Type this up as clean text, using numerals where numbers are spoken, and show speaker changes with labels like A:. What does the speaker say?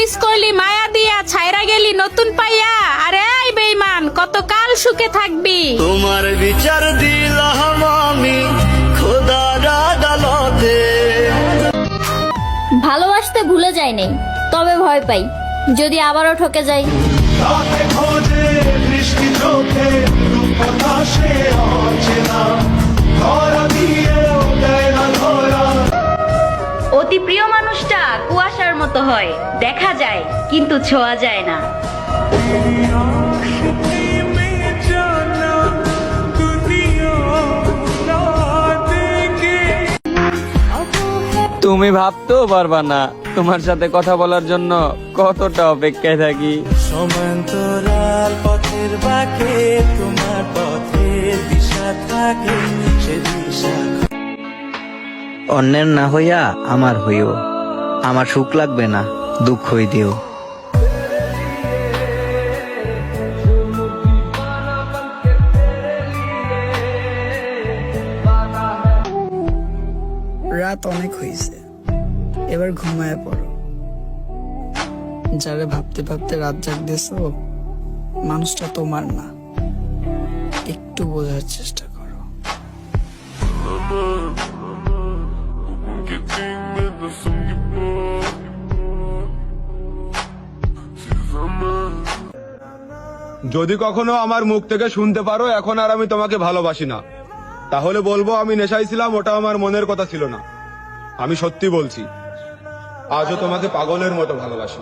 A: Miss করলি মায়া দিয়া, ছাইরা গেলি নতুন পাইয়া। আরে এই বেঈমান, কতকাল সুখে থাকবি?
B: তোমার বিচার দিলাম আমি খোদার আদালতে।
C: ভালোবাসতে ভুলে যাই নাই, তবে ভয় পাই যদি আবারও ঠকে যাই।
D: রাতে খোঁজে বৃষ্টি চোখে রূপকথা সে অচেনা, ধরা দিয়েও দেয় না ধরা।
E: অতি প্রিয় মানুষটা কুয়াশার মতো হয়, দেখা যায় কিন্তু ছোঁয়া যায় না।
F: তুমি ভাবতেও পারবা না তোমার সাথে কথা বলার জন্য কতটা অপেক্ষায় থাকি।
B: সমান্তরাল পথের বাঁকে তোমার পথের দিশা থাকে, সে দিশা
G: অন্যের না হইয়া আমার হইও, আমার সুখ লাগবে না দুঃখই দিও।
H: রাত অনেক হয়েছে, এবার ঘুমায় পড়ো। যারে ভাবতে ভাবতে রাত জাগতেছো, মানুষটা তোমার না, একটু বোঝার চেষ্টা করো।
I: যদি কখনো আমার মুখ থেকে শুনতে পারো এখন আর আমি তোমাকে ভালোবাসি না, তাহলে বলবো আমি নেশায় ছিলাম, ওটা আমার মনের কথা ছিল না। আমি সত্যি বলছি, আজও তোমাকে পাগলের মতো ভালোবাসি।